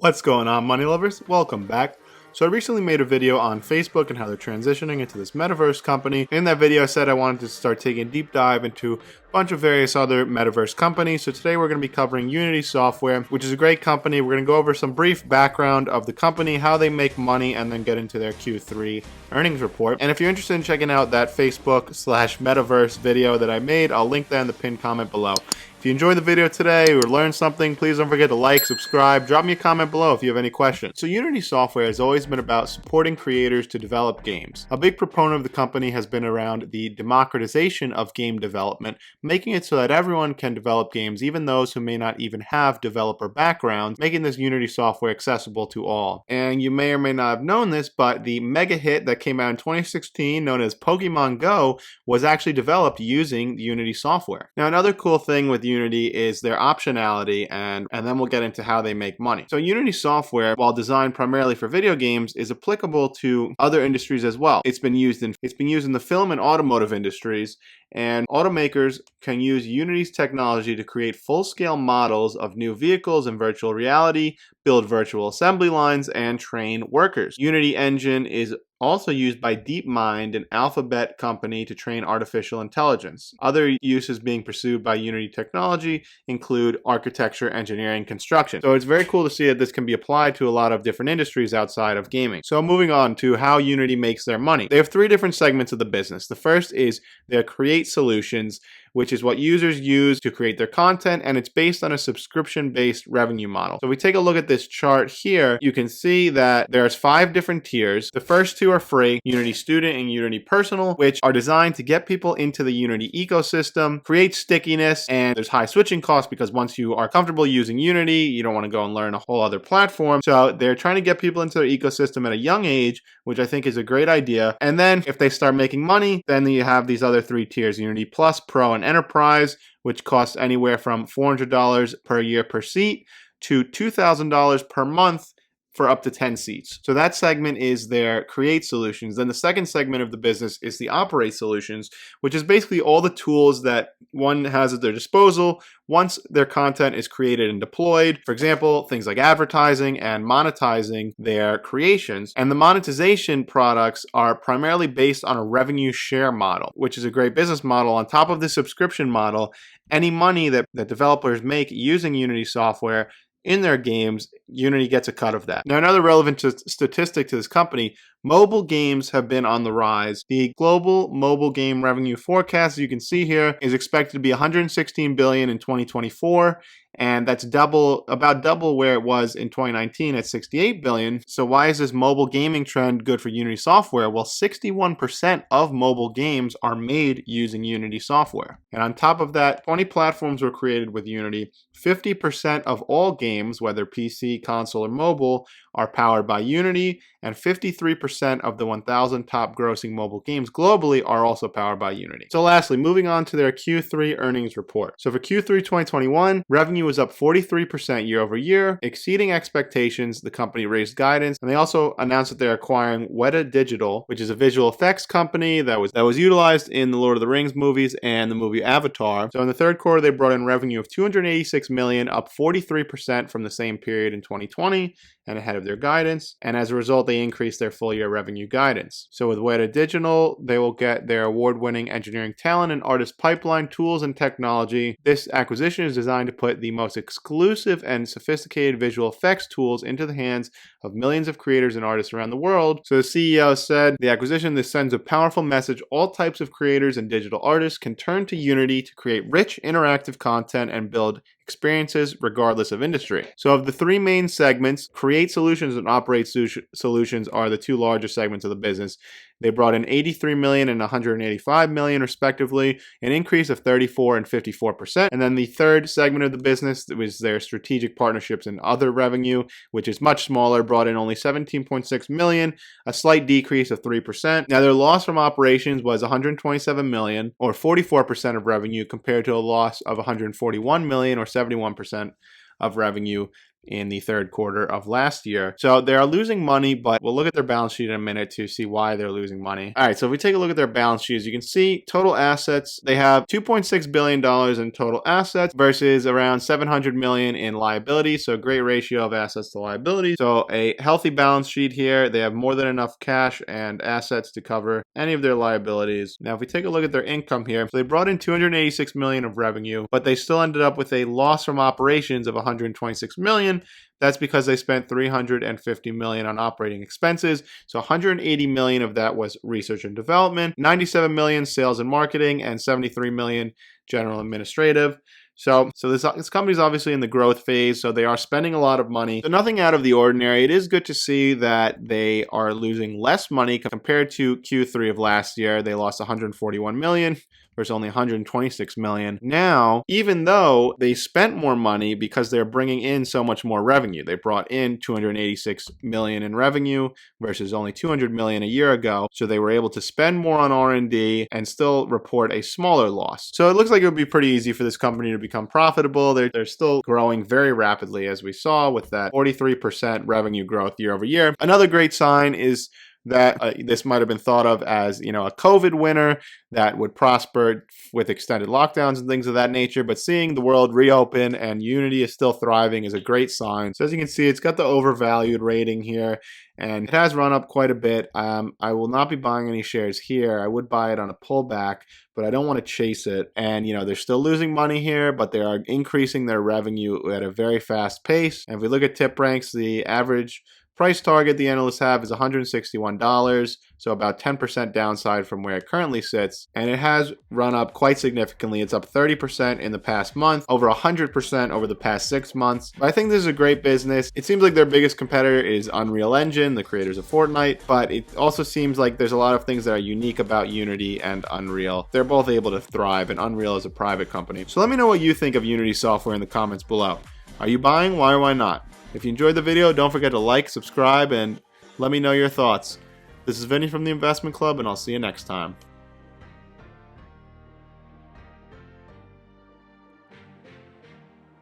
What's going on, money lovers? Welcome back. So I recently made a video on Facebook and how they're transitioning into this metaverse company. In that video, I said I wanted to start taking a deep dive into a bunch of various other metaverse companies. So today we're going to be covering Unity Software, which is a great company. We're going to go over some brief background of the company, how they make money, and then get into their Q3 earnings report. And if you're interested in checking out that Facebook/metaverse video that I made, I'll link that in the pinned comment below. If you enjoyed the video today or learned something, please don't forget to like, subscribe, drop me a comment below if you have any questions. So Unity Software has always been about supporting creators to develop games. A big proponent of the company has been around the democratization of game development, making it so that everyone can develop games, even those who may not even have developer backgrounds, making this Unity software accessible to all. And you may or may not have known this, but the mega hit that came out in 2016, known as Pokemon Go, was actually developed using Unity software. Now, another cool thing with Unity is their optionality, and then we'll get into how they make money. So Unity software, while designed primarily for video games, is applicable to other industries as well. It's been used in the film and automotive industries, and automakers can use Unity's technology to create full-scale models of new vehicles in virtual reality, build virtual assembly lines, and train workers. Unity Engine is also used by DeepMind, an Alphabet company, to train artificial intelligence. Other uses being pursued by Unity technology include architecture, engineering, construction. So it's very cool to see that this can be applied to a lot of different industries outside of gaming. So moving on to how Unity makes their money. They have three different segments of the business. The first is their Create Solutions, which is what users use to create their content, and it's based on a subscription-based revenue model. So if we take a look at this chart here, you can see that there's 5 different tiers. The first 2 are free, Unity Student and Unity Personal, which are designed to get people into the Unity ecosystem, create stickiness, and there's high switching costs because once you are comfortable using Unity, you don't want to go and learn a whole other platform. So they're trying to get people into their ecosystem at a young age, which I think is a great idea. And then if they start making money, then you have these other 3 tiers, Unity Plus, Pro, and Enterprise, which costs anywhere from $400 per year per seat to $2,000 per month for up to 10 seats. So that segment is their Create Solutions. Then the second segment of the business is the Operate Solutions, which is basically all the tools that one has at their disposal once their content is created and deployed. For example, things like advertising and monetizing their creations. And the monetization products are primarily based on a revenue share model, which is a great business model. On top of the subscription model, any money that developers make using Unity software in their games, Unity gets a cut of that. Now, another relevant statistic to this company, mobile games have been on the rise. The global mobile game revenue forecast, as you can see here, is expected to be $116 billion in 2024, and that's about double where it was in 2019 at $68 billion. So why is this mobile gaming trend good for Unity software? Well, 61% of mobile games are made using Unity software. And on top of that, 20 platforms were created with Unity. 50% of all games, whether PC, console, or mobile, are powered by Unity, and 53% of the 1,000 top grossing mobile games globally are also powered by Unity. So lastly, moving on to their Q3 earnings report. So for Q3 2021, revenue was up 43% year over year, exceeding expectations. The company raised guidance, and they also announced that they're acquiring Weta Digital, which is a visual effects company that was utilized in the Lord of the Rings movies and the movie Avatar. So in the third quarter, they brought in revenue of $286 million, up 43% from the same period in 2020, and ahead of their guidance. And as a result, they increased their full year revenue guidance. So with Weta Digital, they will get their award-winning engineering talent and artist pipeline tools and technology. This acquisition is designed to put the most exclusive and sophisticated visual effects tools into the hands of millions of creators and artists around the world. So the CEO said, the acquisition, this sends a powerful message. All types of creators and digital artists can turn to Unity to create rich, interactive content and build experiences regardless of industry. So of the 3 main segments, Create Solutions and Operate Solutions are the 2 largest segments of the business. They brought in $83 million and $185 million respectively, an increase of 34% and 54%. And then the third segment of the business was their strategic partnerships and other revenue, which is much smaller, brought in only $17.6 million, a slight decrease of 3%. Now their loss from operations was $127 million, or 44% of revenue, compared to a loss of $141 million, or 71% of revenue in the third quarter of last year. So they are losing money, but we'll look at their balance sheet in a minute to see why they're losing money. All right, so if we take a look at their balance sheets, you can see total assets. They have $2.6 billion in total assets versus around $700 million in liabilities. So a great ratio of assets to liabilities. So a healthy balance sheet here. They have more than enough cash and assets to cover any of their liabilities. Now, if we take a look at their income here, so they brought in $286 million of revenue, but they still ended up with a loss from operations of $126 million. That's because they spent $350 million on operating expenses. So $180 million of that was research and development, $97 million sales and marketing, and $73 million general administrative. So this company is obviously in the growth phase, so they are spending a lot of money. So nothing out of the ordinary. It is good to see that they are losing less money compared to Q3 of last year. They lost $141 million. Versus only $126 million. Now, even though they spent more money because they're bringing in so much more revenue, they brought in $286 million in revenue versus only $200 million a year ago. So they were able to spend more on R&D and still report a smaller loss. So it looks like it would be pretty easy for this company to become profitable. They're still growing very rapidly, as we saw with that 43% revenue growth year over year. Another great sign is that this might have been thought of as, a COVID winner that would prosper with extended lockdowns and things of that nature. But seeing the world reopen and Unity is still thriving is a great sign. So as you can see, it's got the overvalued rating here, and it has run up quite a bit. I will not be buying any shares here. I would buy it on a pullback, but I don't want to chase it. And, they're still losing money here, but they are increasing their revenue at a very fast pace. And if we look at tip ranks, the average price target the analysts have is $161, so about 10% downside from where it currently sits, and it has run up quite significantly. It's up 30% in the past month, over 100% over the past 6 months. But I think this is a great business. It seems like their biggest competitor is Unreal Engine, the creators of Fortnite, but it also seems like there's a lot of things that are unique about Unity and Unreal. They're both able to thrive, and Unreal is a private company. So let me know what you think of Unity software in the comments below. Are you buying? Why or why not? If you enjoyed the video, don't forget to like, subscribe, and let me know your thoughts. This is Vinny from the Investment Club, and I'll see you next time.